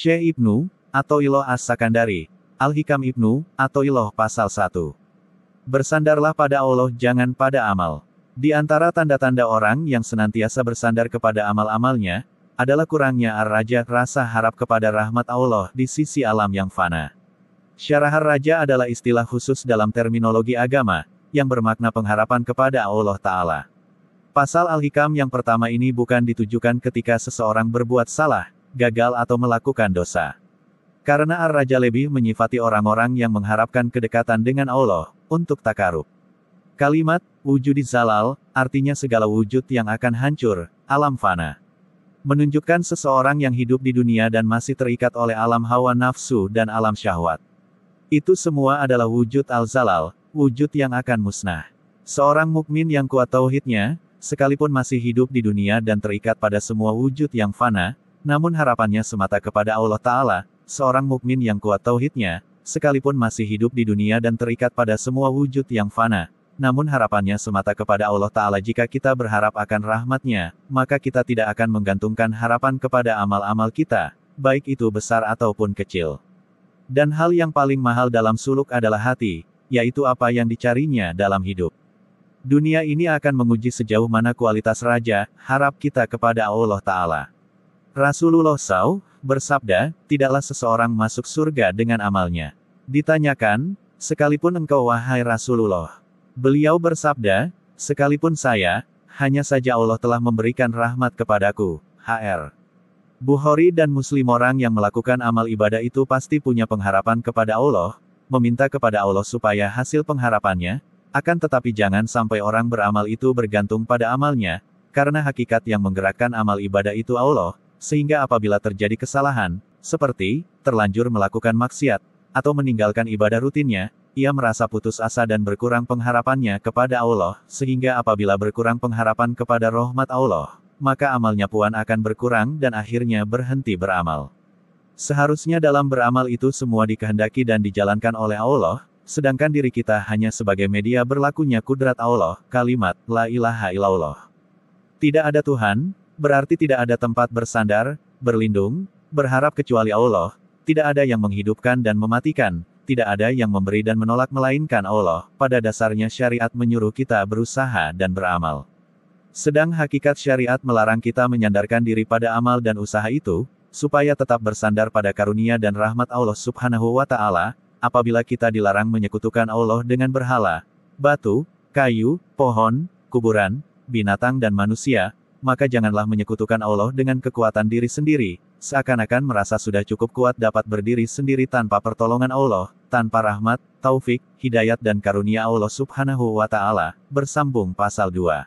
Syekh Ibnu Athaillah As-Sakandari, Al-Hikam Ibnu Athaillah Pasal 1. Bersandarlah pada Allah, jangan pada amal. Di antara tanda-tanda orang yang senantiasa bersandar kepada amal-amalnya, adalah kurangnya ar-raja, rasa harap kepada rahmat Allah di sisi alam yang fana. Syarah ar-raja adalah istilah khusus dalam terminologi agama, yang bermakna pengharapan kepada Allah Ta'ala. Pasal Al-Hikam yang pertama ini bukan ditujukan ketika seseorang berbuat salah, gagal atau melakukan dosa. Karena ar-raja lebih menyifati orang-orang yang mengharapkan kedekatan dengan Allah, untuk takarub. Kalimat, wujudi zalal, artinya segala wujud yang akan hancur, alam fana. Menunjukkan seseorang yang hidup di dunia dan masih terikat oleh alam hawa nafsu dan alam syahwat. Itu semua adalah wujud al-zalal, wujud yang akan musnah. Seorang mukmin yang kuat tauhidnya, sekalipun masih hidup di dunia dan terikat pada semua wujud yang fana, namun harapannya semata kepada Allah Ta'ala. Seorang mukmin yang kuat tauhidnya, sekalipun masih hidup di dunia dan terikat pada semua wujud yang fana, namun harapannya semata kepada Allah Ta'ala. Jika kita berharap akan rahmatnya, maka kita tidak akan menggantungkan harapan kepada amal-amal kita, baik itu besar ataupun kecil. Dan hal yang paling mahal dalam suluk adalah hati, yaitu apa yang dicarinya dalam hidup. Dunia ini akan menguji sejauh mana kualitas raja, harap kita kepada Allah Ta'ala. Rasulullah SAW bersabda, tidaklah seseorang masuk surga dengan amalnya. Ditanyakan, sekalipun engkau wahai Rasulullah. Beliau bersabda, sekalipun saya, hanya saja Allah telah memberikan rahmat kepadaku. Hr. Bukhari dan Muslim. Orang yang melakukan amal ibadah itu pasti punya pengharapan kepada Allah, meminta kepada Allah supaya hasil pengharapannya, akan tetapi jangan sampai orang beramal itu bergantung pada amalnya, karena hakikat yang menggerakkan amal ibadah itu Allah. Sehingga apabila terjadi kesalahan, seperti terlanjur melakukan maksiat, atau meninggalkan ibadah rutinnya, ia merasa putus asa dan berkurang pengharapannya kepada Allah, sehingga apabila berkurang pengharapan kepada rahmat Allah, maka amalnya pun akan berkurang dan akhirnya berhenti beramal. Seharusnya dalam beramal itu semua dikehendaki dan dijalankan oleh Allah, sedangkan diri kita hanya sebagai media berlakunya kudrat Allah. Kalimat, la ilaha illallah. Tidak ada Tuhan, berarti tidak ada tempat bersandar, berlindung, berharap kecuali Allah. Tidak ada yang menghidupkan dan mematikan, tidak ada yang memberi dan menolak melainkan Allah. Pada dasarnya syariat menyuruh kita berusaha dan beramal. Sedang hakikat syariat melarang kita menyandarkan diri pada amal dan usaha itu, supaya tetap bersandar pada karunia dan rahmat Allah Subhanahu wa Ta'ala. Apabila kita dilarang menyekutukan Allah dengan berhala, batu, kayu, pohon, kuburan, binatang dan manusia, maka janganlah menyekutukan Allah dengan kekuatan diri sendiri, seakan-akan merasa sudah cukup kuat dapat berdiri sendiri tanpa pertolongan Allah, tanpa rahmat, taufik, hidayat dan karunia Allah Subhanahu wa Ta'ala. Bersambung pasal 2.